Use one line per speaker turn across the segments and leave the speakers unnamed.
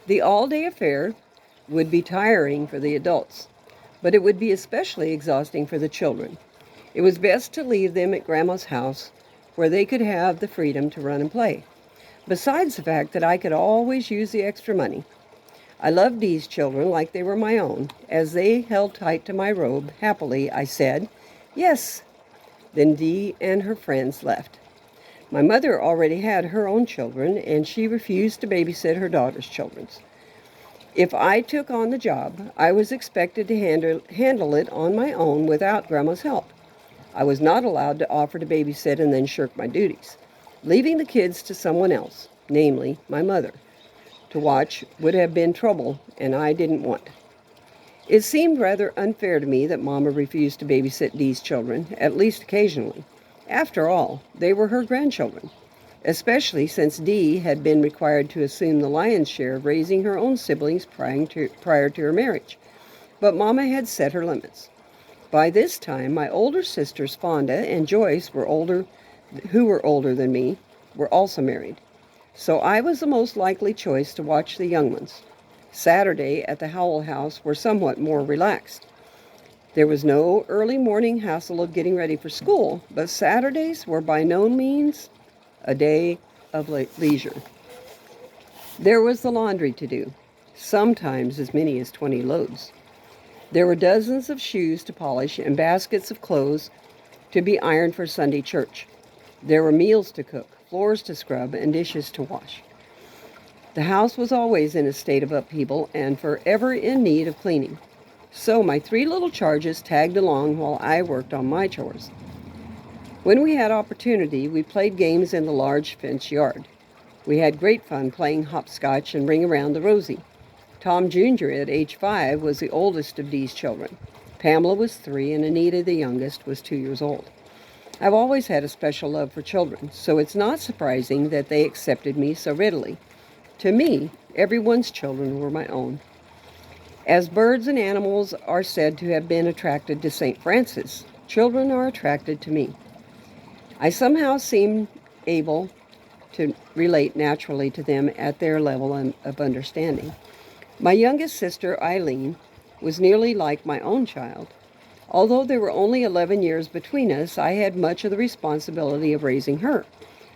The all-day affair would be tiring for the adults, but it would be especially exhausting for the children. It was best to leave them at Grandma's house where they could have the freedom to run and play. Besides the fact that I could always use the extra money. I loved Dee's children like they were my own. As they held tight to my robe, happily, I said, "Yes." Then Dee and her friends left. My mother already had her own children, and she refused to babysit her daughter's children. If I took on the job, I was expected to handle it on my own without Grandma's help. I was not allowed to offer to babysit and then shirk my duties. Leaving the kids to someone else, namely my mother, to watch would have been trouble, and I didn't want. It seemed rather unfair to me that Mama refused to babysit Dee's children, at least occasionally. After all, they were her grandchildren, especially since Dee had been required to assume the lion's share of raising her own siblings prior to her marriage. But Mama had set her limits. By this time, my older sisters, Fonda and Joyce, who were older than me, were also married. So I was the most likely choice to watch the young ones. Saturday at the Howell house were somewhat more relaxed. There was no early morning hassle of getting ready for school, but Saturdays were by no means a day of leisure. There was the laundry to do, sometimes as many as 20 loads. There were dozens of shoes to polish and baskets of clothes to be ironed for Sunday church. There were meals to cook, floors to scrub, and dishes to wash. The house was always in a state of upheaval and forever in need of cleaning. So my 3 little charges tagged along while I worked on my chores. When we had opportunity, we played games in the large fenced yard. We had great fun playing hopscotch and ring around the rosy. Tom Jr. at age 5 was the oldest of Dee's children. Pamela was 3 and Anita, the youngest, was 2 years old. I've always had a special love for children, so it's not surprising that they accepted me so readily. To me, everyone's children were my own. As birds and animals are said to have been attracted to St. Francis, children are attracted to me. I somehow seem able to relate naturally to them at their level of understanding. My youngest sister, Eileen, was nearly like my own child. Although there were only 11 years between us, I had much of the responsibility of raising her.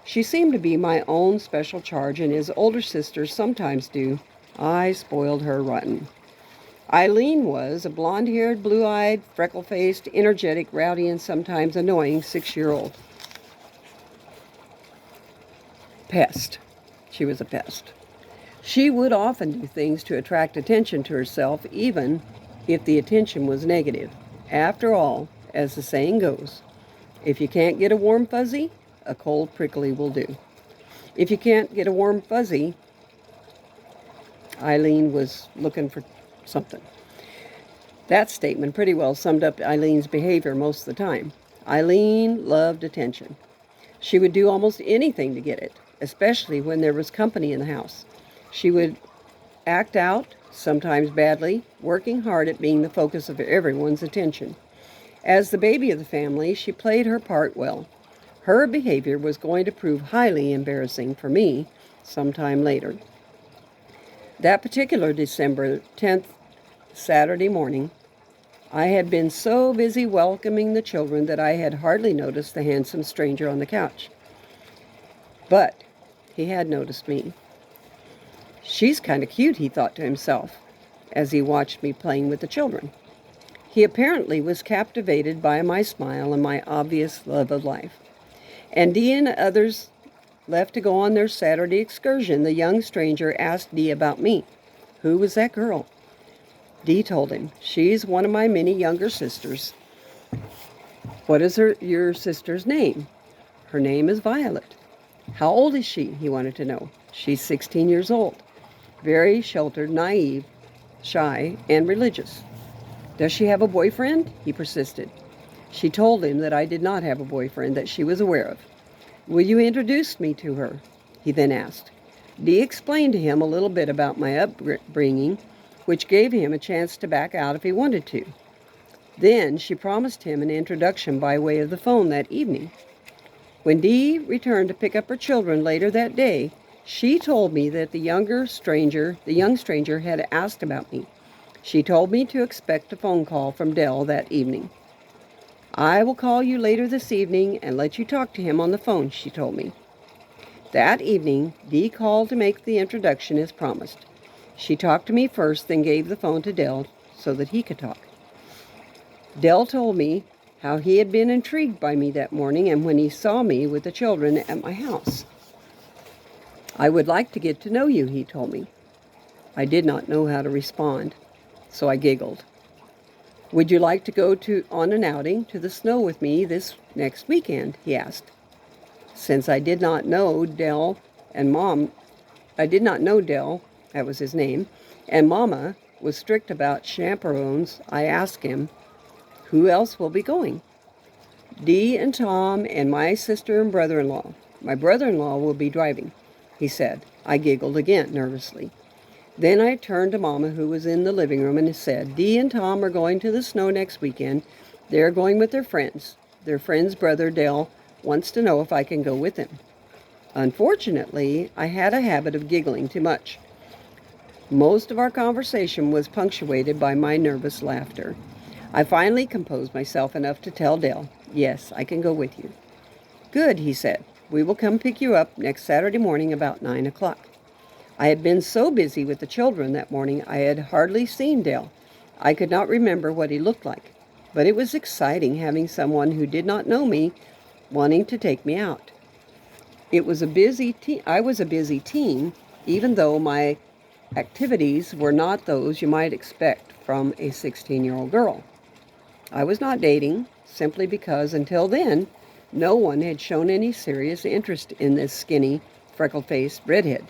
She seemed to be my own special charge, and as older sisters sometimes do, I spoiled her rotten. Eileen was a blonde-haired, blue-eyed, freckle-faced, energetic, rowdy, and sometimes annoying 6-year-old. Pest. She was a pest. She would often do things to attract attention to herself, even if the attention was negative. After all, as the saying goes, if you can't get a warm fuzzy, a cold prickly will do. If you can't get a warm fuzzy, Eileen was looking for something. That statement pretty well summed up Eileen's behavior most of the time. Eileen loved attention. She would do almost anything to get it, especially when there was company in the house. She would act out, sometimes badly, working hard at being the focus of everyone's attention. As the baby of the family, she played her part well. Her behavior was going to prove highly embarrassing for me sometime later. That particular December 10th Saturday morning, I had been so busy welcoming the children that I had hardly noticed the handsome stranger on the couch. But he had noticed me. "She's kind of cute," he thought to himself as he watched me playing with the children. He apparently was captivated by my smile and my obvious love of life. And Dee and others left to go on their Saturday excursion. The young stranger asked Dee about me. Who was that girl? Dee told him. She's one of my many younger sisters. What is your sister's name? Her name is Violet. How old is she? He wanted to know. She's 16 years old. Very sheltered, naive, shy, and religious. Does she have a boyfriend? He persisted. She told him that I did not have a boyfriend that she was aware of. Will you introduce me to her? He then asked. Dee explained to him a little bit about my upbringing, which gave him a chance to back out if he wanted to. Then she promised him an introduction by way of the phone that evening. When Dee returned to pick up her children later that day, She told me that the young stranger had asked about me. She told me to expect a phone call from Dell that evening. I will call you later this evening and let you talk to him on the phone, she told me. That evening, Dee called to make the introduction as promised. She talked to me first, then gave the phone to Dell so that he could talk. Dell told me how he had been intrigued by me that morning and when he saw me with the children at my house. I would like to get to know you, he told me. I did not know how to respond, so I giggled. Would you like to go on an outing to the snow with me this next weekend? He asked. Since I did not know Dell, that was his name, and Mama was strict about chaperones, I asked him, who else will be going? Dee and Tom and my sister and brother-in-law. My brother-in-law will be driving, he said. I giggled again, nervously. Then I turned to Mama, who was in the living room, and said, Dee and Tom are going to the snow next weekend. They're going with their friends. Their friend's brother, Dell, wants to know if I can go with him. Unfortunately, I had a habit of giggling too much. Most of our conversation was punctuated by my nervous laughter. I finally composed myself enough to tell Dell, yes, I can go with you. Good, he said. We will come pick you up next Saturday morning about 9 o'clock. I had been so busy with the children that morning I had hardly seen Dell. I could not remember what he looked like, but it was exciting having someone who did not know me wanting to take me out. I was a busy teen, even though my activities were not those you might expect from a 16-year-old girl. I was not dating, simply because until then, no one had shown any serious interest in this skinny, freckle-faced redhead.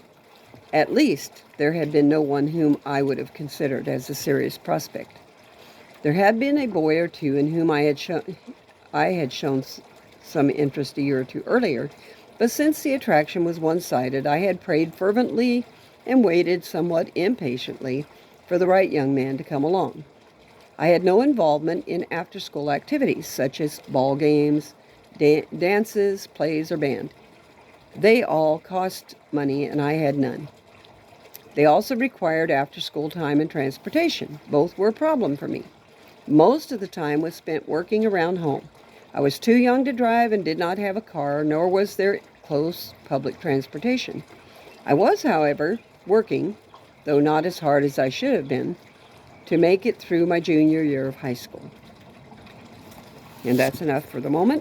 At least, there had been no one whom I would have considered as a serious prospect. There had been a boy or two in whom I had shown some interest a year or two earlier, but since the attraction was one-sided, I had prayed fervently and waited somewhat impatiently for the right young man to come along. I had no involvement in after-school activities such as ball games, dances, plays, or band. They all cost money, and I had none. They also required after-school time and transportation. Both were a problem for me. Most of the time was spent working around home. I was too young to drive and did not have a car, nor was there close public transportation. I was, however, working, though not as hard as I should have been, to make it through my junior year of high school. And that's enough for the moment.